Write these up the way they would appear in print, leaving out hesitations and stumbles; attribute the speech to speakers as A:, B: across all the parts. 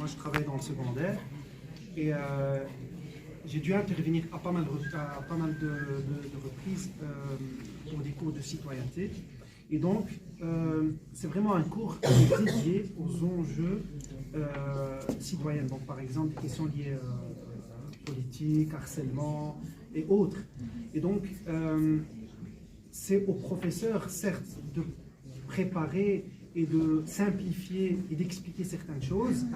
A: moi je travaille dans le secondaire et j'ai dû intervenir à pas mal de reprises pour des cours de citoyenneté. Et donc, c'est vraiment un cours dédié aux enjeux citoyens. Donc, par exemple, des questions liées politique, harcèlement et autres. Et donc, c'est aux professeurs, certes, de préparer et de simplifier et d'expliquer certaines choses,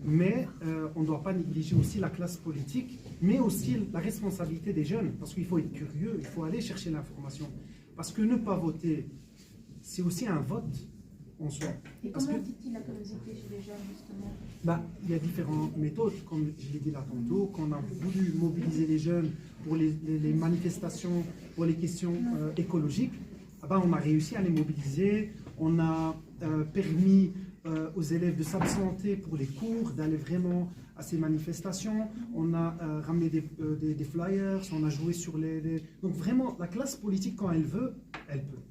A: mais on ne doit pas négliger aussi la classe politique, mais aussi la responsabilité des jeunes, parce qu'il faut être curieux, il faut aller chercher l'information. Parce que ne pas voter, c'est aussi un vote en soi.
B: Et comment titille la curiosité chez les jeunes, justement?
A: Il y a différentes méthodes, comme je l'ai dit là tantôt, qu'on a voulu mobiliser les jeunes pour les manifestations, pour les questions écologiques. On a réussi à les mobiliser, on a permis aux élèves de s'absenter pour les cours, d'aller vraiment à ces manifestations, on a ramené des flyers, on a joué sur Donc vraiment, la classe politique, quand elle veut, elle peut.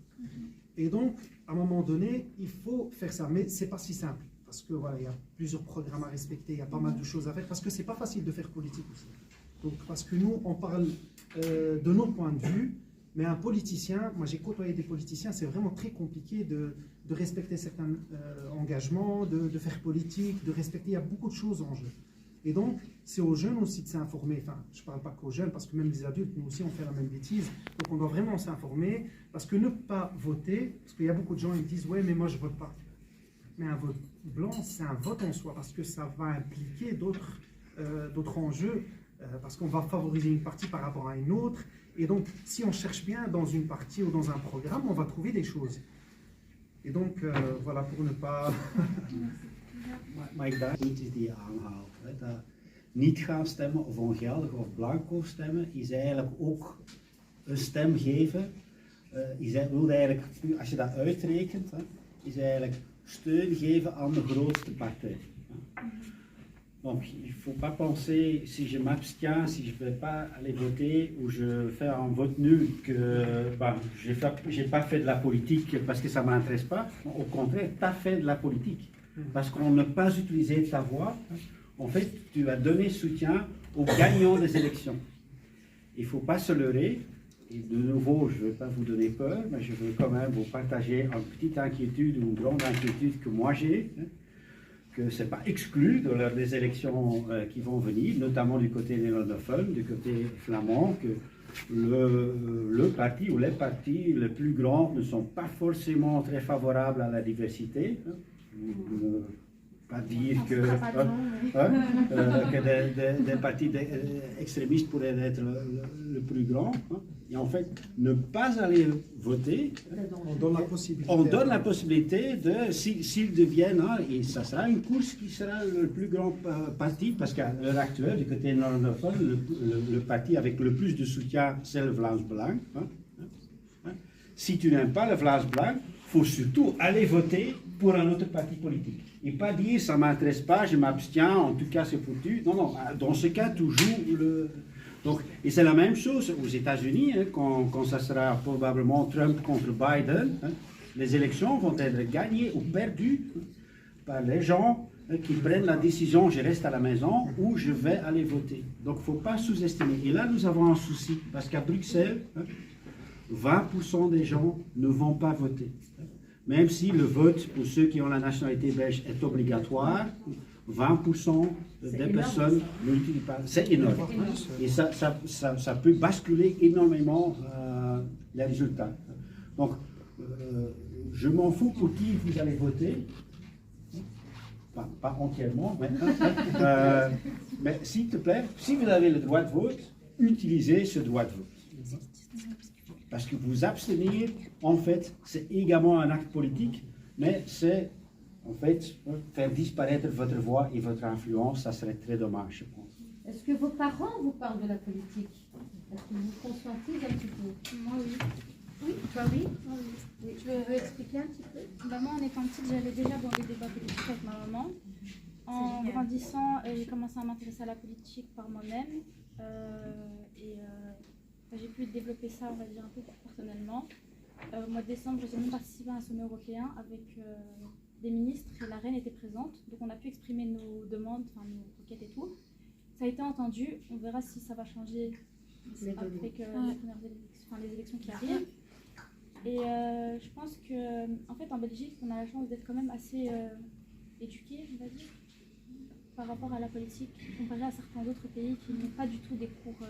A: Et donc, à un moment donné, il faut faire ça, mais ce n'est pas si simple, parce que voilà, il y a plusieurs programmes à respecter, il y a pas mal de choses à faire, parce que ce n'est pas facile de faire politique aussi. Donc, parce que nous, on parle de nos points de vue, mais un politicien, moi j'ai côtoyé des politiciens, c'est vraiment très compliqué de respecter certains engagements, de faire politique, de respecter, il y a beaucoup de choses en jeu. Et donc, c'est aux jeunes aussi de s'informer. Enfin, je ne parle pas qu'aux jeunes, parce que même les adultes, nous aussi, on fait la même bêtise. Donc, on doit vraiment s'informer, parce que ne pas voter, parce qu'il y a beaucoup de gens qui disent « Ouais, mais moi, je ne vote pas ». Mais un vote blanc, c'est un vote en soi, parce que ça va impliquer d'autres enjeux, parce qu'on va favoriser une partie par rapport à une autre. Et donc, si on cherche bien dans une partie ou dans un programme, on va trouver des choses. Et donc, voilà, pour ne pas...
C: Maar ik dacht niet die je aanhaalt. Hè, dat niet gaan stemmen of ongeldig of blanco stemmen is eigenlijk ook een stem geven. Wil eigenlijk, als je dat uitrekent, hè, is eigenlijk steun geven aan de grootste partij. Hè. Donc il ne faut pas penser si je m'abstiens, si je ne vais pas aller voter ou je fais un vote nul que je n'ai pas fait de la politique parce que ça ne m'intéresse pas. Au contraire, tu as fait de la politique. Parce qu'on n'a pas utilisé ta voix, en fait, tu as donné soutien aux gagnants des élections. Il ne faut pas se leurrer. Et de nouveau, je ne veux pas vous donner peur, mais je veux quand même vous partager une petite inquiétude ou une grande inquiétude que moi j'ai, que ce n'est pas exclu des élections qui vont venir, notamment du côté néerlandophone, du côté flamand, que le parti ou les partis les plus grands ne sont pas forcément très favorables à la diversité. Pas dire que des partis extrémistes pourraient être le plus grand. Hein. Et en fait, ne pas aller voter, on donne la possibilité de, s'ils deviennent, hein, et ça sera une course qui sera le plus grand parti, parce qu'à l'heure actuelle, du côté néerlandophone, le parti avec le plus de soutien, c'est le Vlaams Belang. Hein. Si tu n'aimes pas le Vlaams Belang, il faut surtout aller voter pour un autre parti politique. Et pas dire ça ne m'intéresse pas, je m'abstiens, en tout cas c'est foutu. Non, non, dans ce cas, toujours le. Donc, et c'est la même chose aux États-Unis, hein, quand ça sera probablement Trump contre Biden, hein, les élections vont être gagnées ou perdues par les gens qui prennent la décision je reste à la maison ou je vais aller voter. Donc il ne faut pas sous-estimer. Et là, nous avons un souci, parce qu'à Bruxelles, hein, 20% des gens ne vont pas voter. Même si le vote pour ceux qui ont la nationalité belge est obligatoire, 20% des personnes ne l'utilisent pas. C'est énorme. Et ça peut basculer énormément les résultats. Donc, je m'en fous pour qui vous allez voter. Pas entièrement, mais s'il te plaît, si vous avez le droit de vote, utilisez ce droit de vote. Parce que vous abstenir, en fait, c'est également un acte politique, mais c'est, en fait, faire disparaître votre voix et votre influence, ça serait très dommage, je pense.
B: Est-ce que vos parents vous parlent de la politique? Est-ce que vous conscientisez un petit peu?
D: Moi, oui.
B: Oui, toi, oui?
D: Oui.
B: Tu veux expliquer un petit peu?
D: Moi, en étant petite, j'allais déjà dans des débats politiques avec ma maman. En grandissant, j'ai commencé à m'intéresser à la politique par moi-même. J'ai pu développer ça, on va dire, un peu personnellement. Au mois de décembre, j'ai même participé à un sommet européen avec des ministres et la reine était présente. Donc on a pu exprimer nos demandes, enfin nos requêtes et tout. Ça a été entendu. On verra si ça va changer avec les élections qui arrivent. Et je pense que, en fait, en Belgique, on a la chance d'être quand même assez éduqués, on va dire, par rapport à la politique, comparé à certains autres pays qui n'ont pas du tout des cours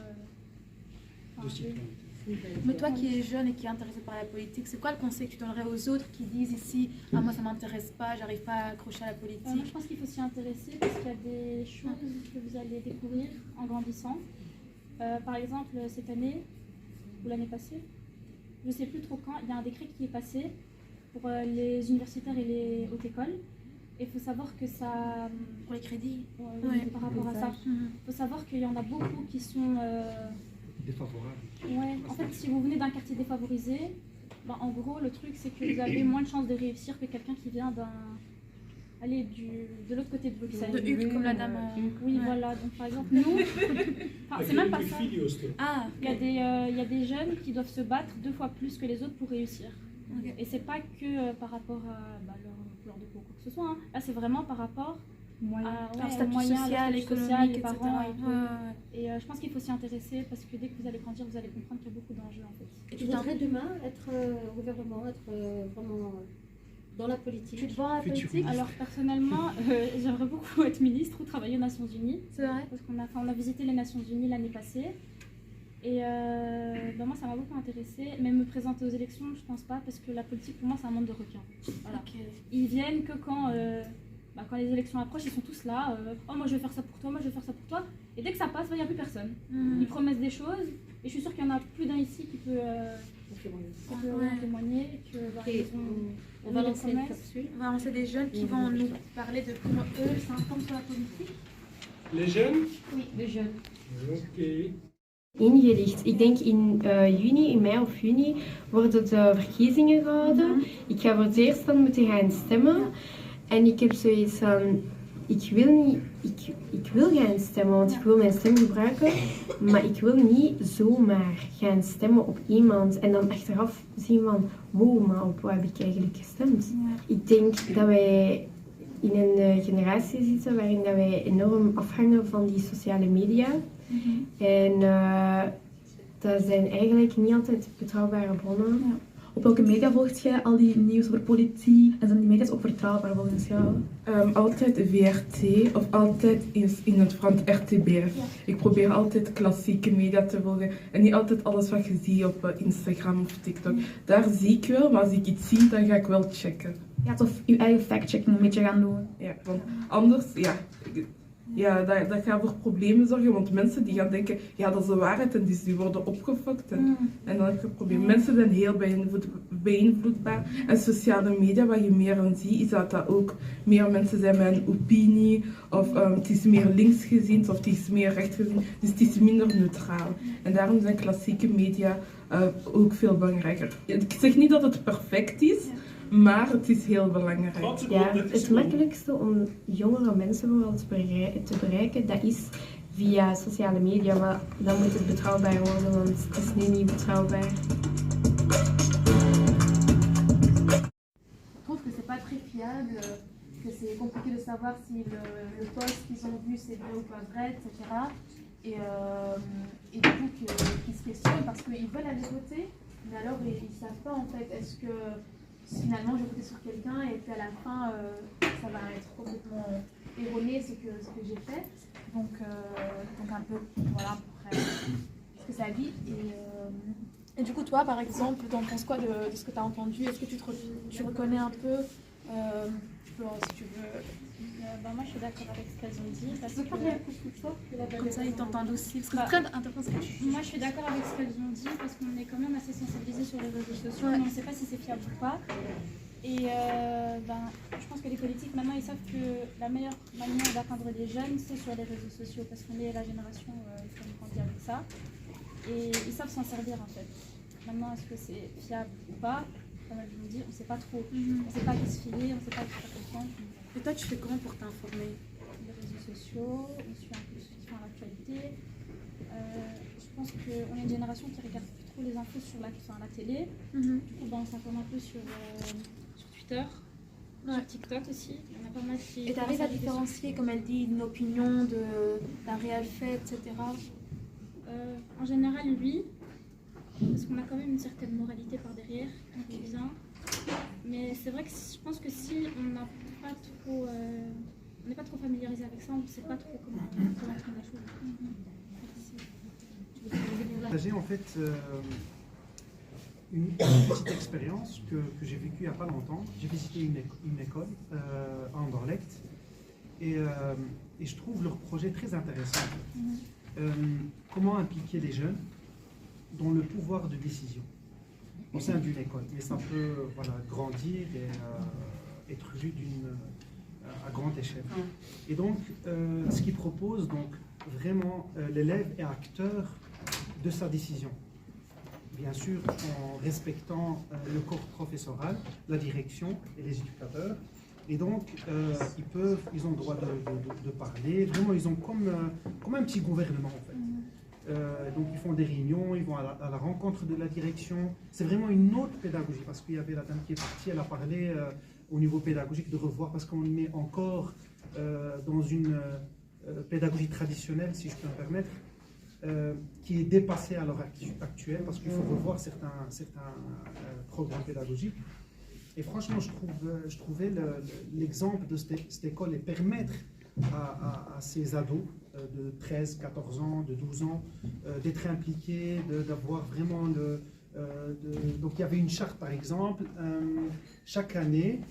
E: Mais toi qui es jeune et qui est intéressé par la politique, c'est quoi le conseil que tu donnerais aux autres qui disent ici « Ah, moi ça m'intéresse pas, j'arrive pas à accrocher à la politique
D: Je pense qu'il faut s'y intéresser parce qu'il y a des choses que vous allez découvrir en grandissant. Par exemple, cette année, ou l'année passée, je ne sais plus trop quand, il y a un décret qui est passé pour les universitaires et les hautes écoles. Et il faut savoir que ça...
E: pour les crédits
D: par rapport à ça. Il faut savoir qu'il y en a beaucoup qui sont...
A: Défavorables.
D: Ouais, en fait, si vous venez d'un quartier défavorisé, ben, en gros, le truc, c'est que vous avez moins de chances de réussir que quelqu'un qui vient de l'autre côté de Bruxelles.
E: De Hugues, comme la dame.
D: Oui, voilà. Donc, par exemple, nous, c'est même pas ça.
E: Ah,
D: Il y a des jeunes qui doivent se battre 2 fois plus que les autres pour réussir.
E: Okay.
D: Et c'est pas que par rapport à leur couleur de peau ou quoi que ce soit. Hein. Là, c'est vraiment par rapport
E: leur statut social, économique,
D: les
E: etc.
D: parents et tout. Et je pense qu'il faut s'y intéresser parce que dès que vous allez grandir, vous allez comprendre qu'il y a beaucoup d'enjeux en fait.
B: Et tu voudrais demain être au gouvernement, être vraiment dans la politique?
E: Tu te vois à la politique?
D: Alors personnellement, j'aimerais beaucoup être ministre ou travailler aux Nations Unies.
E: C'est vrai?
D: Parce qu'on a visité les Nations Unies l'année passée. Et moi, ça m'a beaucoup intéressée. Mais me présenter aux élections, je pense pas, parce que la politique, pour moi, c'est un monde de requins. Voilà.
E: Okay.
D: Ils viennent que quand les élections approchent, ils sont tous là. Oh, moi, je vais faire ça pour toi, moi, je vais faire ça pour toi. Et dès que ça passe, il n'y a plus personne. Ils promettent des choses. Et je suis sûre qu'il y en a plus d'un ici qui peut témoigner.
B: On va lancer une capsule.
E: On va lancer des jeunes qui vont nous parler de comment eux s'informent sur la politique.
F: Les jeunes?
B: Oui, les jeunes.
F: Ok.
G: Ingelicht. Ik denk in juni, in mei of juni worden de verkiezingen gehouden. Ik ga voor het eerst dan moeten gaan stemmen. En ik heb zoiets van, ik wil gaan stemmen, want ik wil mijn stem gebruiken. Maar ik wil niet zomaar gaan stemmen op iemand en dan achteraf zien van, wow, maar op wat heb ik eigenlijk gestemd? Ja. Ik denk dat wij in een generatie zitten waarin dat wij enorm afhangen van die sociale media. En dat zijn eigenlijk niet altijd betrouwbare bronnen. Ja.
H: Op welke media volgt jij al die nieuws over politiek? En zijn die media's ook vertrouwbaar volgens jou?
I: Altijd VRT of altijd in het Frans RTBF. Ja. Ik probeer altijd klassieke media te volgen en niet altijd alles wat je ziet op Instagram of TikTok. Daar zie ik wel, maar als ik iets zie, dan ga ik wel checken.
H: Ja, of je eigen fact-checking een beetje gaan doen.
I: Ja, want anders, dat gaat voor problemen zorgen, want mensen die gaan denken, ja, dat is de waarheid en dus die worden opgefokt en dan heb je een probleem. Mensen zijn heel beïnvloedbaar en sociale media, wat je meer aan ziet, is dat ook meer mensen zijn met een opinie of het is meer linksgezind of het is meer rechtsgezind, dus het is minder neutraal. En daarom zijn klassieke media ook veel belangrijker. Ik zeg niet dat het perfect is, maar het is heel belangrijk.
G: Ja, het makkelijkste om jongere mensen vooral te bereiken, dat is via sociale media, maar dan moet het betrouwbaar worden, want het is nu niet betrouwbaar.
E: Je trouve que c'est pas très fiable, que c'est compliqué de savoir si le post qu'ils ont vu c'est vrai ou pas vrai, etc. Et du coup qu'ils se questionnent parce qu'ils veulent aller voter, mais alors ils savent pas en fait, est-ce que finalement je vais voter sur quelqu'un et puis à la fin ça va être complètement erroné ce que j'ai fait. Donc un peu voilà ce que ça dit. Et du coup toi par exemple, tu en penses quoi de ce que tu as entendu? Est-ce que tu reconnais un peu si tu veux
D: moi je suis d'accord avec ce qu'elles ont dit. Parce que,
E: comme ça ils t'entendent aussi. Parce que c'est très intéressant.
D: Moi je suis d'accord avec ce qu'elles ont dit parce qu'on est quand même assez sensibilisés sur les réseaux sociaux, mais on ne sait pas si c'est fiable ou pas. Et je pense que les politiques maintenant ils savent que la meilleure manière d'atteindre les jeunes c'est sur les réseaux sociaux parce qu'on est la génération qui a grandi avec ça. Et ils savent s'en servir en fait. Maintenant est-ce que c'est fiable ou pas? Comme elles l'ont dit, on ne sait pas trop. On ne sait pas qui se filer, on ne sait pas qui faire confiance.
E: Et toi, tu fais comment pour t'informer?
D: Les réseaux sociaux, on suit un peu ce qui fait l'actualité. Je pense qu'on est une génération qui regarde plus trop les infos sur la télé. Du coup, on s'informe un peu sur Twitter. Sur TikTok aussi, il y en a pas mal qui...
E: Et tu arrives à différencier, comme elle dit, une opinion d'un réel fait, etc.
D: En général, oui. Parce qu'on a quand même une certaine moralité par derrière, qui vient. Mais c'est vrai que je pense que si on n'a pas trop... on n'est pas trop familiarisé avec ça, on ne sait pas trop comment prendre la chose.
A: J'ai en fait une petite expérience que j'ai vécue il n'y a pas longtemps. J'ai visité une école à Anderlecht et je trouve leur projet très intéressant. Comment impliquer les jeunes dans le pouvoir de décision au sein d'une école. Mais ça peut grandir et être vu à grande échelle. Et donc, ce qu'ils proposent, donc, vraiment, l'élève est acteur de sa décision. Bien sûr, en respectant le corps professoral, la direction et les éducateurs. Et donc, ils ont le droit de parler. Vraiment, ils ont comme un petit gouvernement, en fait. Donc, ils font des réunions, ils vont à la rencontre de la direction. C'est vraiment une autre pédagogie, parce qu'il y avait la dame qui est partie, elle a parlé au niveau pédagogique de revoir, parce qu'on est encore dans une pédagogie traditionnelle, si je peux me permettre, qui est dépassée à l'heure actuelle, parce qu'il faut revoir certains programmes pédagogiques. Et franchement, je trouvais l'exemple de cette école et permettre à ces ados de 13, 14 ans, de 12 ans, d'être impliqués, d'avoir vraiment donc il y avait une charte par exemple, chaque année,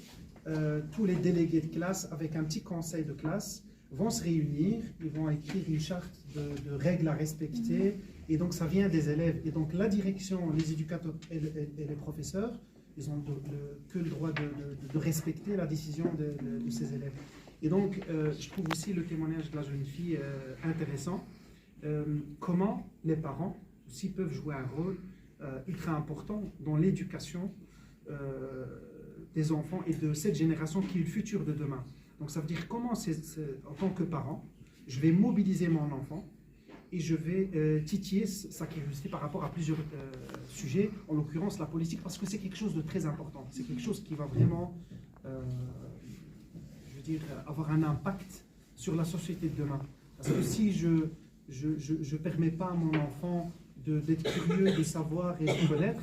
A: tous les délégués de classe avec un petit conseil de classe vont se réunir, ils vont écrire une charte de règles à respecter, et donc ça vient des élèves. Et donc la direction, les éducateurs et les professeurs, ils ont que le droit de respecter la décision de ces élèves. Et donc, je trouve aussi le témoignage de la jeune fille intéressant. Comment les parents aussi peuvent jouer un rôle ultra important dans l'éducation des enfants et de cette génération qui est le futur de demain. Donc, ça veut dire comment, en tant que parent, je vais mobiliser mon enfant et je vais titiller sa curiosité par rapport à plusieurs sujets, en l'occurrence la politique, parce que c'est quelque chose de très important. C'est quelque chose qui va vraiment... avoir un impact sur la société de demain. Parce que si je ne permets pas à mon enfant d'être curieux, de savoir et de connaître,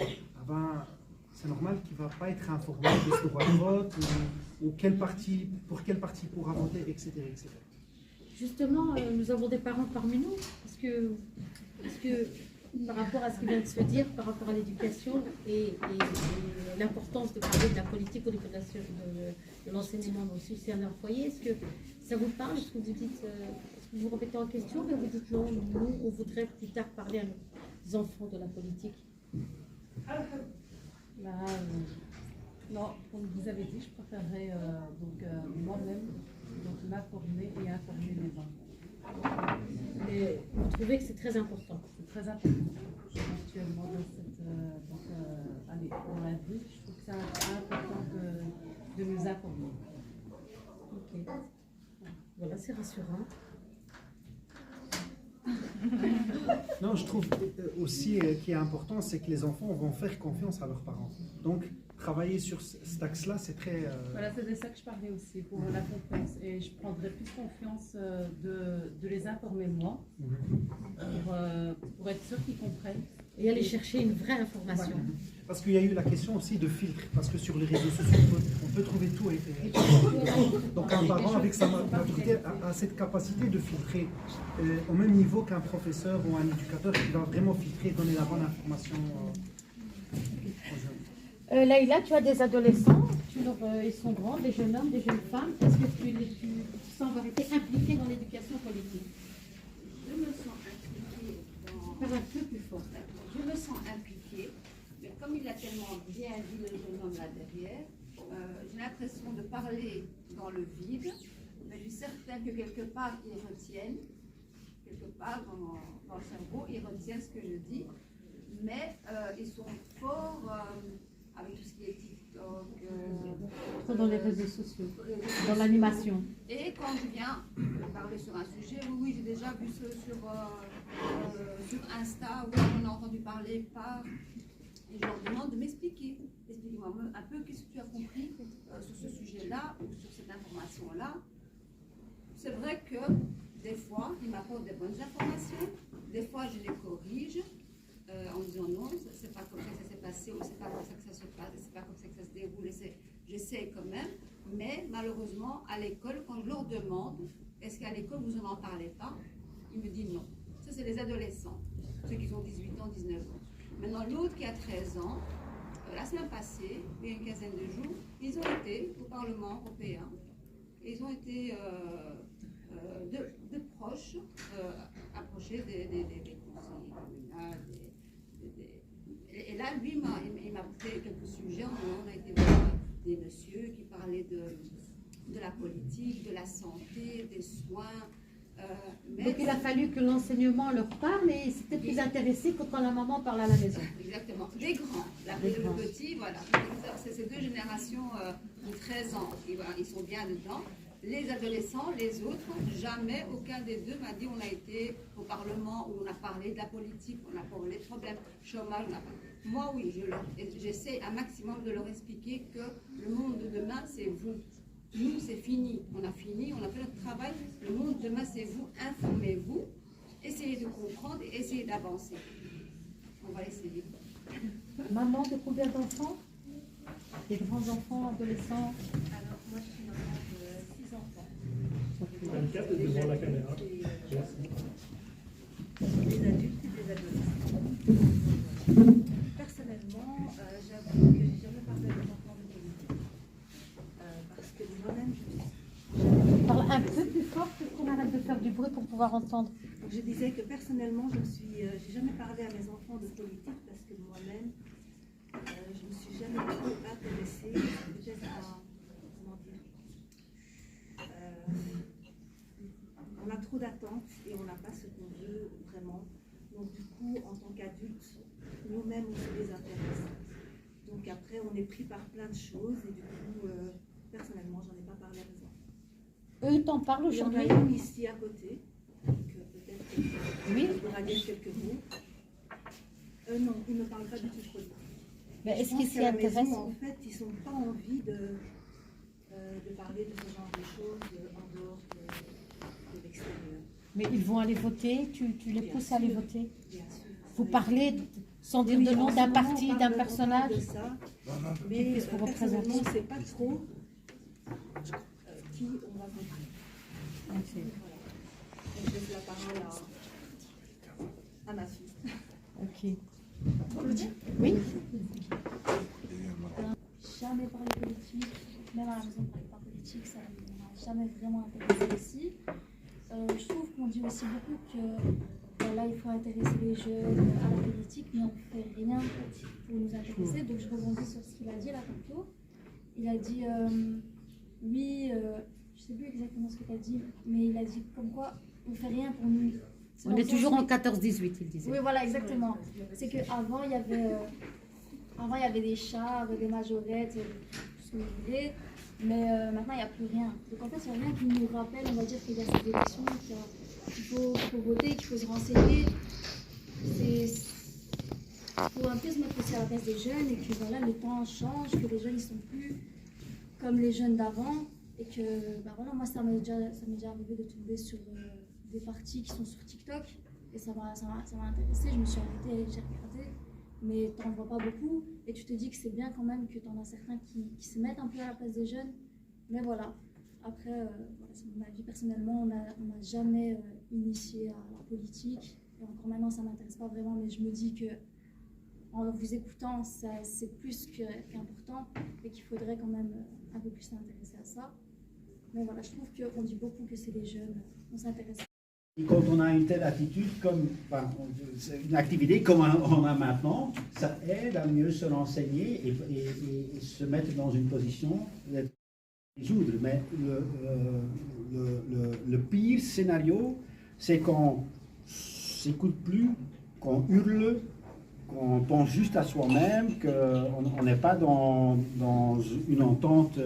A: c'est normal qu'il ne va pas être informé de ce droit de vote, ou pour quel parti pourra voter, etc. etc.
B: Justement, nous avons des parents parmi nous, parce que par rapport à ce qui vient de se dire, par rapport à l'éducation et l'importance de parler de la politique au niveau de l'enseignement dans le système d'un foyer, est-ce que ça vous parle? Est-ce que vous dites, est-ce que vous remettez en question, mais vous dites non, nous, on voudrait plus tard parler à nos enfants de la politique?
J: Non, comme vous avez dit, je préférerais moi-même m'informer et informer les enfants.
B: Mais vous trouvez que c'est très important?
J: C'est très important. Actuellement, dans la vie, je trouve que c'est important de nous informer.
B: Ok. Voilà, c'est rassurant.
A: Non, je trouve aussi qui est important, c'est que les enfants vont faire confiance à leurs parents. Donc, travailler sur cet axe-là, c'est très...
J: Voilà, c'est de ça que je parlais aussi, pour la confiance. Et je prendrais plus confiance de les informer moi, pour être sûr qu'ils comprennent.
B: Et aller chercher une vraie information.
A: Voilà. Parce qu'il y a eu la question aussi de filtre, parce que sur les réseaux sociaux, on peut trouver tout. Donc un parent avec sa maturité a cette capacité de filtrer au même niveau qu'un professeur ou un éducateur qui va vraiment filtrer et donner la bonne information aux jeunes.
B: Laïla, tu as des adolescents, ils sont grands, des jeunes hommes, des jeunes femmes. Est-ce que tu sens avoir été impliquée dans l'éducation politique?
K: Je me sens impliquée dans...
B: Faire un peu plus fort.
K: Je me sens impliquée, mais comme il a tellement bien dit le jeune homme là derrière, j'ai l'impression de parler dans le vide, mais je suis certaine que quelque part ils retiennent, quelque part dans le cerveau, ils retiennent ce que je dis, mais ils sont forts avec tout ce qui est TikTok,
B: dans les réseaux sociaux, dans l'animation.
K: Et quand je viens parler sur un sujet, oui, j'ai déjà vu sur Insta, oui, on a entendu parler par et je leur demande de m'expliquer. Expliquez-moi un peu qu'est-ce que tu as compris sur ce sujet-là ou sur cette information-là. C'est vrai que des fois, ils m'apportent des bonnes informations, des fois je les corrige en disant non, c'est pas comme ça que ça s'est passé, ou c'est pas comme ça que ça se passe, c'est pas comme ça que ça se déroule, j'essaie quand même, mais malheureusement, à l'école, quand je leur demande, est-ce qu'à l'école vous n'en parlez pas, ils me disent non. Ça, c'est les adolescents, ceux qui ont 18 ans, 19 ans. Maintenant, l'autre qui a 13 ans, la semaine passée, il y a une quinzaine de jours, ils ont été au Parlement européen. Ils ont été de proches, approchés des conseillers communaux. Et là, lui, il m'a fait quelques sujets. On a été voir des messieurs qui parlaient de la politique, de la santé, des soins.
B: Donc il a fallu que l'enseignement leur parle et ils étaient plus intéressés que quand la maman parle à la maison.
K: Exactement. Des grands. Le petit, voilà. C'est ces deux générations de 13 ans. Ils sont bien dedans. Les adolescents, les autres, jamais aucun des deux m'a dit on a été au Parlement où on a parlé de la politique, on a parlé des problèmes, chômage, on a parlé. Moi, oui, j'essaie un maximum de leur expliquer que le monde de demain, c'est vous. Nous, c'est fini. On a fini, on a fait notre travail. Le monde de demain, c'est vous. Informez-vous, essayez de comprendre et essayez d'avancer. On va essayer.
B: Maman de combien d'enfants? Des grands-enfants, adolescents?
K: Alors, moi, je suis maman de 6 enfants.
F: 24 devant la caméra.
L: Des adultes et des adolescents. Personnellement, j'avoue que j'ai jamais parlé à mes enfants de politique. Parce que moi-même, je
B: Parle un peu plus fort pour qu'on arrête de faire du bruit pour pouvoir entendre.
L: Donc, je disais que personnellement, j'ai jamais parlé à mes enfants de politique parce que moi-même, je ne me suis jamais trop intéressée peut-être à, comment dire, on a trop d'attentes et on n'a pas ce qu'on veut vraiment. Donc du coup, en tant qu'adultes, nous-mêmes, on se les intéresse. Donc après, on est pris par plein de choses et du coup, personnellement, j'en ai pas parlé à mes enfants.
B: Eux t'en parlent aujourd'hui?
L: Il y en a une ici à côté, donc peut-être
B: oui.
L: qu'il pourra dire quelques mots. Non, ils ne parlent pas du tout politique.
B: Mais est-ce qu'ils s'y intéressent?
L: En fait, ils n'ont pas envie de parler de ce genre de choses en dehors de l'extérieur.
B: Mais ils vont aller voter, tu les
L: Bien
B: pousses
L: sûr.
B: à aller voter?
L: Bien sûr.
B: Vous parlez sans dire
L: Oui,
B: de nom
L: en ce
B: d'un
L: moment,
B: parti,
L: on
B: d'un
L: parle
B: personnage
L: de ça,
B: qui
L: mais
B: puisse vous
L: personnellement,
B: représenter?
L: on ne sait pas trop qui on va voter.
B: Ok.
L: Voilà. Donc, je laisse la parole à ma fille.
B: Ok. Oui.
D: Jamais parlé politique, même à la maison on ne parle pas politique, ça ne m'a jamais vraiment intéressé ici. Je trouve qu'on dit aussi beaucoup que voilà, il faut intéresser les jeunes à la politique, mais on ne fait rien pour nous intéresser. Donc je rebondis sur ce qu'il a dit là tantôt. Il a dit, oui, je ne sais plus exactement ce que tu as dit, mais il a dit comme quoi on ne fait rien pour nous.
B: On est toujours en 14-18, il disait.
D: Oui, voilà, exactement. C'est qu'avant, il y avait des chars, des majorettes, tout ce que vous voulez, mais maintenant, il n'y a plus rien. Donc en fait, il n'y a rien qui nous rappelle, on va dire, qu'il y a ces élections, qu'il faut voter, qu'il faut se renseigner. Il faut un peu se mettre aussi à la place des jeunes et que voilà, le temps change, que les jeunes ne sont plus comme les jeunes d'avant. Et que, bah voilà, moi, ça m'est déjà arrivé de tomber sur des parties qui sont sur TikTok. Et ça m'a intéressé, je me suis arrêtée, j'ai regardé. Mais tu n'en vois pas beaucoup. Et tu te dis que c'est bien quand même que tu en as certains qui se mettent un peu à la place des jeunes. Mais voilà. Après, voilà, c'est mon avis. Personnellement, on n'a jamais initié à la politique. Et encore maintenant, ça ne m'intéresse pas vraiment. Mais je me dis que en vous écoutant, c'est plus qu'important. Et qu'il faudrait quand même un peu plus s'intéresser à ça. Mais voilà, je trouve qu'on dit beaucoup que c'est les jeunes. On s'intéresse.
C: Et quand on a une telle attitude, comme une activité comme on a maintenant, ça aide à mieux se renseigner et se mettre dans une position d'être résoudre. Mais le pire scénario, c'est qu'on s'écoute plus, qu'on hurle, qu'on pense juste à soi-même, qu'on n'est pas dans une entente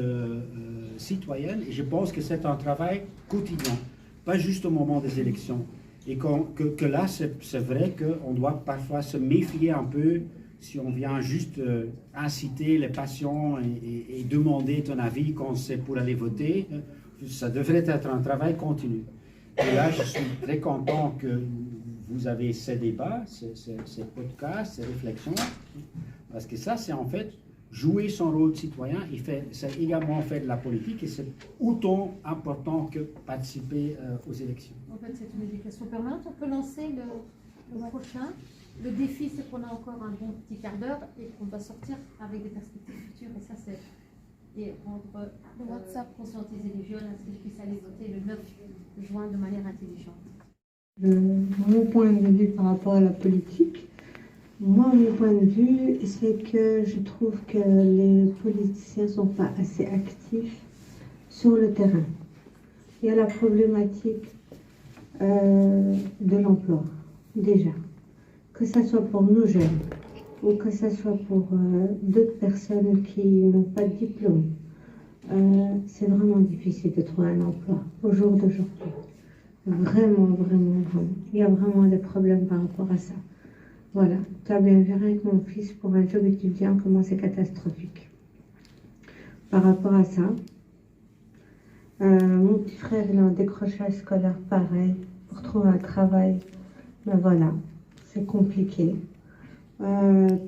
C: citoyenne. Et je pense que c'est un travail quotidien. Pas juste au moment des élections. Et que là, c'est vrai qu'on doit parfois se méfier un peu si on vient juste inciter les patients et demander ton avis quand c'est pour aller voter, ça devrait être un travail continu. Et là, je suis très content que vous avez ces débats, ces podcasts, ces réflexions, parce que ça, c'est en fait jouer son rôle de citoyen, c'est également faire de la politique et c'est autant important que participer aux élections.
B: En fait, c'est une éducation permanente. On peut lancer le prochain. Le défi, c'est qu'on a encore un bon petit quart d'heure et qu'on va sortir avec des perspectives futures. Et ça, c'est rendre conscientiser les jeunes à ce qu'ils puissent aller voter le 9 juin de manière intelligente.
M: Mon point de vue par rapport à la politique, mon point de vue, c'est que je trouve que les politiciens ne sont pas assez actifs sur le terrain. Il y a la problématique de l'emploi, déjà. Que ce soit pour nos jeunes ou que ce soit pour d'autres personnes qui n'ont pas de diplôme. C'est vraiment difficile de trouver un emploi au jour d'aujourd'hui. Vraiment, vraiment, vraiment. Il y a vraiment des problèmes par rapport à ça. Voilà, tu as bien vu avec mon fils pour un job étudiant comment c'est catastrophique. Par rapport à ça, mon petit frère il est en décrochage scolaire pareil pour trouver un travail. Mais voilà, c'est compliqué.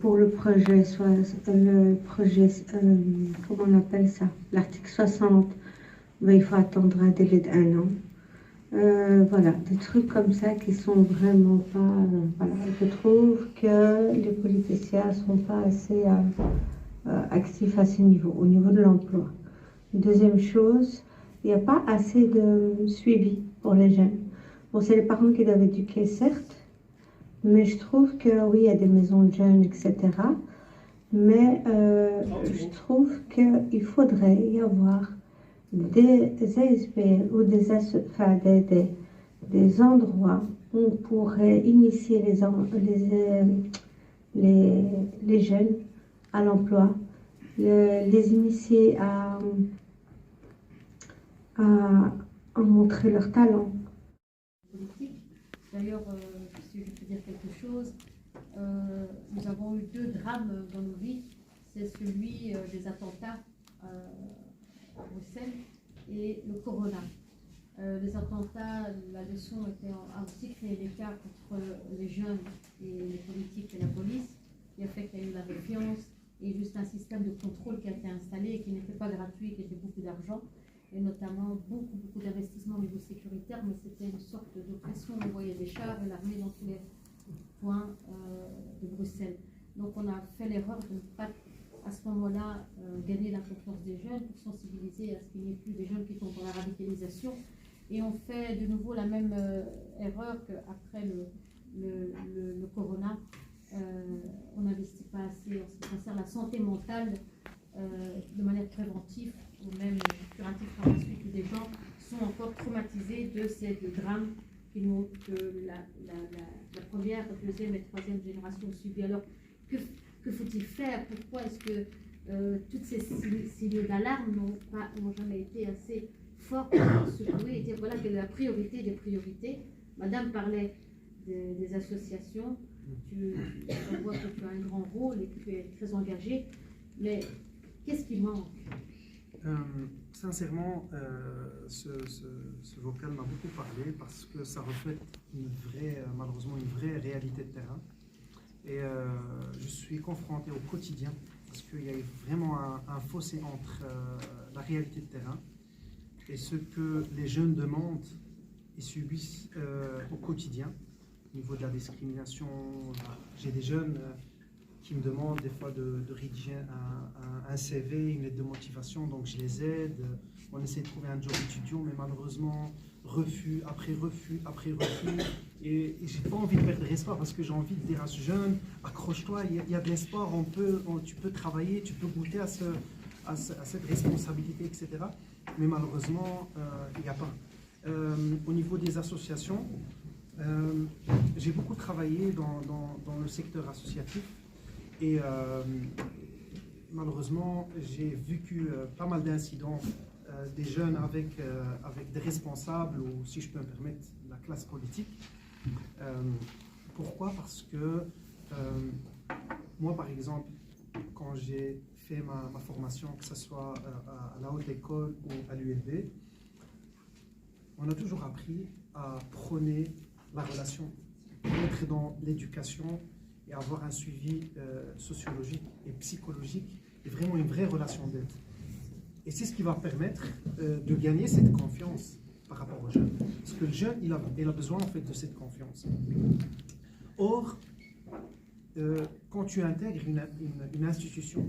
M: Pour le projet, comment on appelle ça, l'article 60, ben, il faut attendre un délai d'1 an. Voilà, des trucs comme ça qui sont vraiment pas... voilà, je trouve que les politiciens ne sont pas assez actifs à ce niveau, au niveau de l'emploi. Deuxième chose, il n'y a pas assez de suivi pour les jeunes. Bon, c'est les parents qui doivent éduquer, certes, mais je trouve que oui, il y a des maisons de jeunes, etc. Mais je trouve qu'il faudrait y avoir des ASB ou des endroits où on pourrait initier les jeunes à l'emploi, les initier à montrer leur talent.
B: D'ailleurs, si je peux dire quelque chose, nous avons eu 2 drames dans nos vies. C'est celui des attentats à Bruxelles et le corona. Les attentats, la leçon était à aussi créer l'écart entre les jeunes et les politiques et la police, qui a fait qu'il y a eu la défiance et juste un système de contrôle qui a été installé et qui n'était pas gratuit, qui était beaucoup d'argent, et notamment beaucoup d'investissements au niveau sécuritaire, mais c'était une sorte d'oppression. On voyait des chars et l'armée dans tous les points de Bruxelles. Donc on a fait l'erreur de ne pas à ce moment-là gagner la confiance des jeunes pour sensibiliser à ce qu'il n'y ait plus des jeunes qui tombent dans la radicalisation. Et on fait de nouveau la même erreur qu'après le corona. On n'investit pas assez en ce qui concerne la santé mentale de manière préventive ou même curative par la suite, où des gens sont encore traumatisés de ces drames que la première, deuxième et troisième génération ont subi. Alors, que faut-il faire? Pourquoi est-ce que toutes ces signaux d'alarme n'ont jamais été assez forts pour secouer et dire voilà que la priorité des priorités? Madame parlait des associations. On voit que tu as un grand rôle et que tu es très engagé, mais qu'est-ce qui manque?
A: Sincèrement, ce vocal m'a beaucoup parlé parce que ça reflète malheureusement une vraie réalité de terrain. Et je suis confronté au quotidien parce qu'il y a vraiment un fossé entre la réalité de terrain et ce que les jeunes demandent et subissent au quotidien. Au niveau de la discrimination, j'ai des jeunes qui me demandent des fois de rédiger un CV, une lettre de motivation, donc je les aide. On essaie de trouver un job étudiant, mais malheureusement, refus après refus après refus. Et j'ai pas envie de perdre espoir parce que j'ai envie de dire à ce jeune, accroche-toi, il y a de l'espoir, tu peux travailler, tu peux goûter à cette responsabilité, etc. Mais malheureusement, il n'y a pas. Au niveau des associations, j'ai beaucoup travaillé dans le secteur associatif et malheureusement j'ai vécu pas mal d'incidents des jeunes avec des responsables ou, si je peux me permettre, la classe politique. Pourquoi? Parce que moi, par exemple, quand j'ai fait ma formation, que ce soit à la haute école ou à l'ULB, on a toujours appris à prôner la relation, être dans l'éducation et avoir un suivi sociologique et psychologique et vraiment une vraie relation d'aide. Et c'est ce qui va permettre de gagner cette confiance par rapport aux jeunes. Parce que le jeune, il a besoin en fait de cette confiance. Or, quand tu intègres une institution,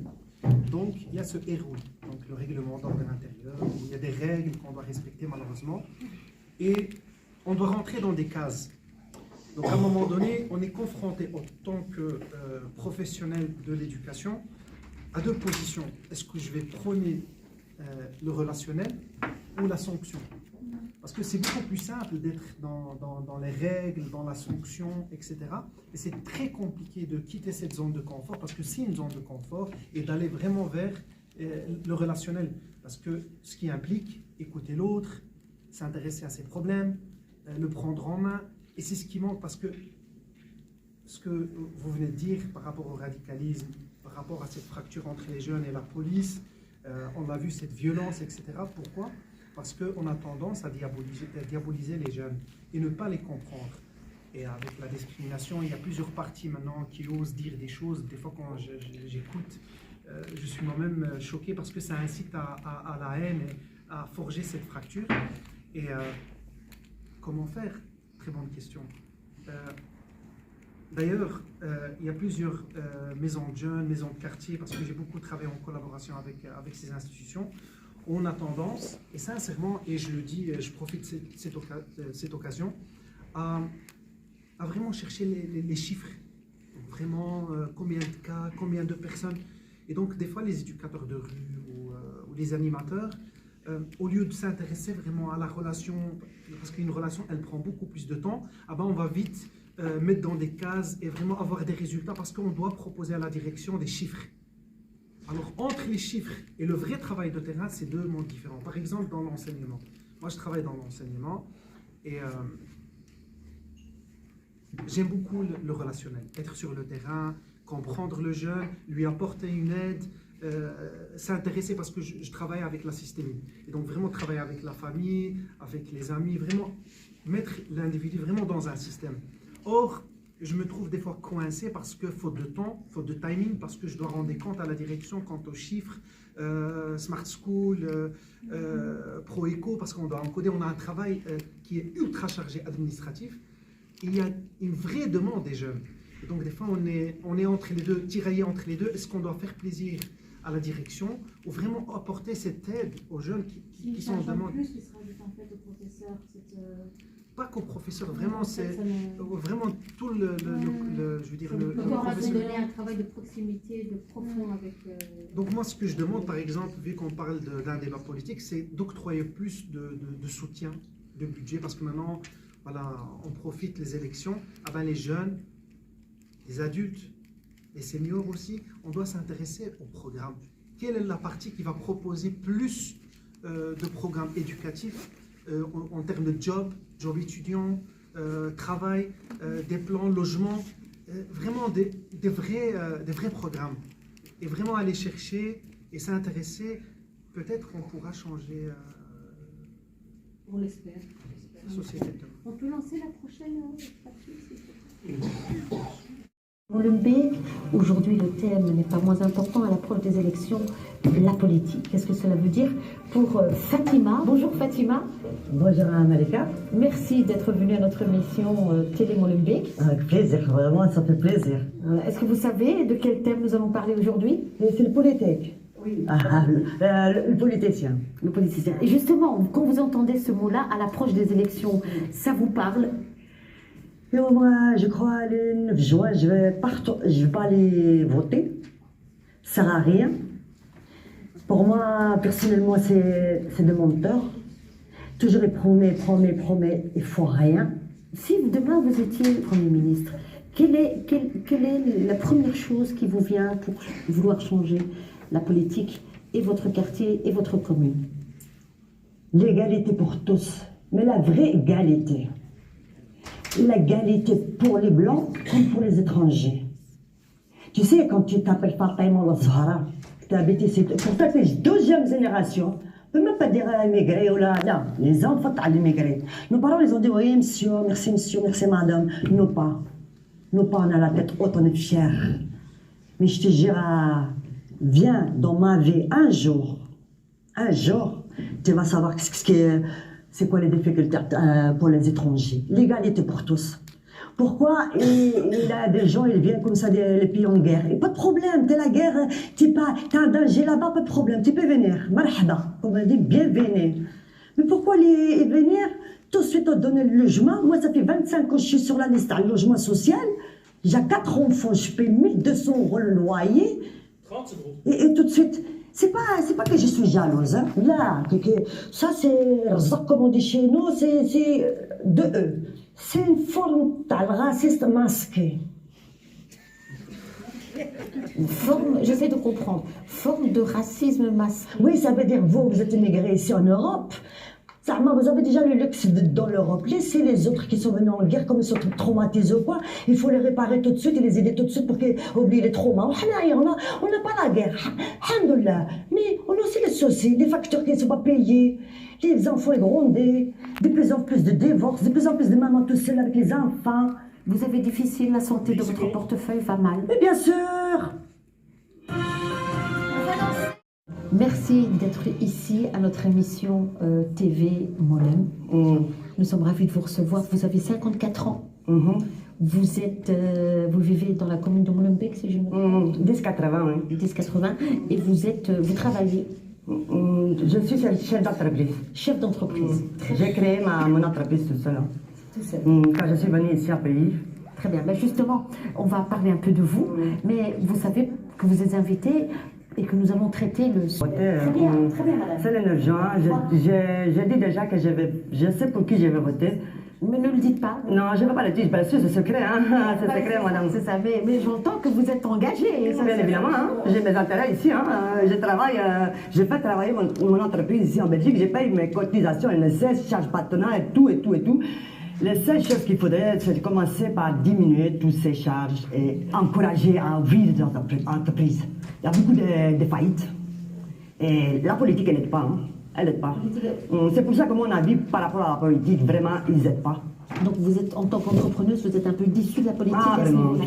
A: donc il y a ce ROI, donc le règlement d'ordre intérieur, où il y a des règles qu'on doit respecter malheureusement, et on doit rentrer dans des cases. Donc à un moment donné, on est confronté en tant que professionnel de l'éducation à deux positions. Est-ce que je vais prôner le relationnel ou la sanction? Parce que c'est beaucoup plus simple d'être dans les règles, dans la sanction, etc. Et c'est très compliqué de quitter cette zone de confort, parce que c'est une zone de confort, et d'aller vraiment vers le relationnel. Parce que ce qui implique écouter l'autre, s'intéresser à ses problèmes, le prendre en main. Et c'est ce qui manque, parce que ce que vous venez de dire par rapport au radicalisme, par rapport à cette fracture entre les jeunes et la police, on a vu cette violence, etc. Pourquoi? Parce qu'on a tendance à diaboliser les jeunes et ne pas les comprendre. Et avec la discrimination, il y a plusieurs partis maintenant qui osent dire des choses. Des fois, quand j'écoute, je suis moi-même choqué, parce que ça incite à la haine et à forger cette fracture. Et comment faire? Très bonne question. D'ailleurs, il y a plusieurs maisons de jeunes, maisons de quartier, parce que j'ai beaucoup travaillé en collaboration avec ces institutions. On a tendance, et sincèrement, et je le dis, je profite de cette occasion, à vraiment chercher les chiffres. Vraiment, combien de cas, combien de personnes. Et donc, des fois, les éducateurs de rue ou les animateurs, au lieu de s'intéresser vraiment à la relation, parce qu'une relation, elle prend beaucoup plus de temps, ah ben, on va vite mettre dans des cases et vraiment avoir des résultats, parce qu'on doit proposer à la direction des chiffres. Alors, entre les chiffres et le vrai travail de terrain, c'est deux mondes différents. Par exemple, dans l'enseignement. Moi, je travaille dans l'enseignement et j'aime beaucoup le relationnel. Être sur le terrain, comprendre le jeune, lui apporter une aide, s'intéresser, parce que je travaille avec la systémie. Et donc, vraiment travailler avec la famille, avec les amis, vraiment mettre l'individu vraiment dans un système. Or, je me trouve des fois coincé parce que faute de temps, faute de timing, parce que je dois rendre compte à la direction quant aux chiffres, Smart School, ProEco, parce qu'on doit encoder, on a un travail qui est ultra chargé administratif. Et il y a une vraie demande des jeunes. Et donc des fois on est entre les deux, tiraillé entre les deux. Est-ce qu'on doit faire plaisir à la direction ou vraiment apporter cette aide aux jeunes qui sont en demande?
B: Plus qui se rajoute en fait aux professeurs,
A: pas qu'aux professeurs, vraiment, c'est vraiment tout je veux dire, le
B: donner un travail de proximité, de profond avec...
A: Donc moi, ce que je demande, par exemple, vu qu'on parle d'un débat politique, c'est d'octroyer plus de soutien, de budget, parce que maintenant, voilà, on profite les élections. Ah ben, les jeunes, les adultes, les seniors aussi, on doit s'intéresser au programme. Quelle est la partie qui va proposer plus de programmes éducatifs en termes de job étudiant, travail, des plans, logement, vraiment des vrais programmes. Et vraiment aller chercher et s'intéresser, peut-être qu'on pourra changer
B: on l'espère.
A: la société.
B: On peut lancer la prochaine partie?
N: Molenbeek, aujourd'hui le thème n'est pas moins important à l'approche des élections, la politique. Qu'est-ce que cela veut dire pour Fatima? Bonjour Fatima.
O: Bonjour Malika.
N: Merci d'être venue à notre émission Télé Molenbeek.
O: Avec plaisir, vraiment ça fait plaisir.
N: Est-ce que vous savez de quel thème nous allons parler aujourd'hui?
O: C'est le politique.
N: Oui.
O: Le politicien.
N: Le politicien. Et justement, quand vous entendez ce mot-là à l'approche des élections, ça vous parle?
O: Et moi, je crois le 9 juin, je vais pas aller voter. Ça sert à rien. Pour moi, personnellement, c'est de menteur. Toujours il promet, il faut rien.
N: Si demain vous étiez Premier ministre, quelle est la première chose qui vous vient pour vouloir changer la politique et votre quartier et votre commune?
O: L'égalité pour tous, mais la vraie égalité. L'égalité pour les Blancs comme pour les étrangers. Tu sais, quand tu t'appelles Fatima ou Zahra, tu as habité, pourtant tu es deuxième génération, on ne peut même pas dire émigré ou là, non, les enfants à l'immigré. Nos parents, ils ont dit, oui, monsieur, merci madame. Nous pas, on a la tête haute, on est fiers. Mais je te jure, viens dans ma vie un jour, tu vas savoir c'est quoi les difficultés pour les étrangers. L'égalité pour tous. Pourquoi il a des gens, ils viennent comme ça, les pays en guerre. Et pas de problème, t'es la guerre, t'as un danger là-bas, pas de problème, tu peux venir. Marhaba, comme on dit, bienvenue. Mais pourquoi les venir tout de suite on donne le logement? Moi, ça fait 25 ans que je suis sur la liste du logement social. J'ai 4 enfants, je paye 1200 € le loyer.
F: 30 secondes.
O: Et tout de suite, c'est pas que je suis jalouse. Hein. Là, ça c'est comme on dit chez nous, c'est de eux. C'est une forme de racisme masqué.
N: Forme, j'essaie de comprendre, forme de racisme masqué.
O: Oui, ça veut dire vous êtes immigrés ici en Europe. Vous avez déjà le luxe dans l'Europe. Laissez les autres qui sont venus en guerre, comme ils sont traumatisés ou quoi. Il faut les réparer tout de suite et les aider tout de suite pour qu'ils oublient les traumas. On n'a pas la guerre, alhamdoulilah. Mais on a aussi les soucis, des factures qui ne sont pas payées. Les enfants sont grondés, de plus en plus de divorces, de plus en plus de mamans tout seules avec les enfants.
N: Vous avez difficile, la santé de votre portefeuille va mal.
O: Mais bien sûr.
N: Merci d'être ici à notre émission TV Mollem. Nous sommes ravis de vous recevoir. Vous avez 54 ans. Vous vivez dans la commune de Molenbeek, si je me trompe.
O: 1080, oui.
N: 1080. Et vous travaillez.
O: Je suis chef d'entreprise.
N: Chef d'entreprise.
O: J'ai créé mon entreprise tout seul.
N: Tout seul.
O: Quand je suis venue ici à pays.
N: Très bien. Ben justement, on va parler un peu de vous. Mais vous savez que vous êtes invité et que nous allons traiter le...
O: Très bien, madame. C'est le 9 juin. J'ai dit déjà que je sais pour qui je vais voter.
N: Mais ne le dites pas.
O: Non, je ne vais pas le dire, parce que c'est secret, hein. C'est secret, madame.
N: C'est ça, mais j'entends que vous êtes engagée.
O: Bien évidemment, hein. J'ai mes intérêts ici, hein. Je fais travailler mon entreprise ici en Belgique, je paye mes cotisations, NSS, charges patronales et tout. Les seules choses qu'il faudrait, c'est de commencer par diminuer toutes ces charges et encourager à vivre dans l'entreprise. Il y a beaucoup de faillites. Et la politique, elle n'aide pas. Hein. Elle n'aide pas. C'est pour ça que mon avis par rapport à la politique, vraiment, ils n'aident pas.
N: Donc vous êtes, en tant qu'entrepreneuse, vous êtes un peu déçue de la politique
O: à ce moment-là.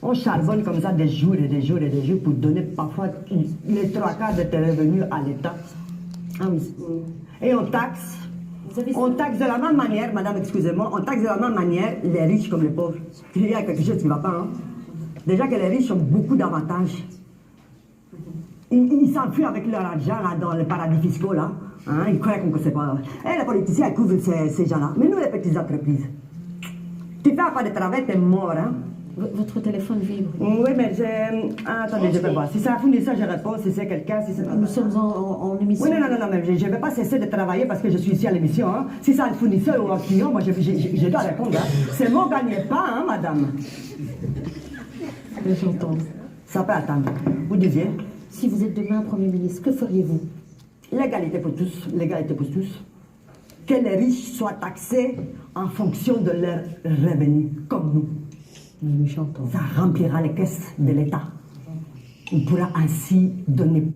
O: On charbonne comme ça des jours et des jours et des jours pour donner parfois les 3/4 de tes revenus à l'État.
N: Ah oui.
O: Et on taxe. On taxe de la même manière, madame, excusez-moi, on taxe de la même manière les riches comme les pauvres. Il y a quelque chose qui ne va pas. Hein. Déjà que les riches ont beaucoup d'avantages. Ils s'enfuient avec leur argent là, dans les paradis fiscaux. Là. Hein, ils croient qu'on ne sait pas. Et les politiciens couvrent ces gens-là. Mais nous, les petites entreprises, tu fais pas de travail, tu es mort. Hein.
N: Votre téléphone vibre.
O: Oui, mais attendez, je vais voir. Si c'est un fournisseur, je réponds. Si c'est quelqu'un, si c'est...
N: Nous sommes en émission.
O: Oui, non, mais je ne vais pas cesser de travailler parce que je suis ici à l'émission. Hein. Si c'est un fournisseur ou un client, moi, je dois répondre. Hein. C'est mon gagne-pas, hein, madame.
N: J'entends.
O: Ça peut attendre. Vous disiez?
N: Si vous êtes demain Premier ministre, que feriez-vous?
O: L'égalité pour tous. L'égalité pour tous. Que les riches soient taxés en fonction de leurs revenus, comme nous. Ça remplira les caisses de l'État. On pourra ainsi donner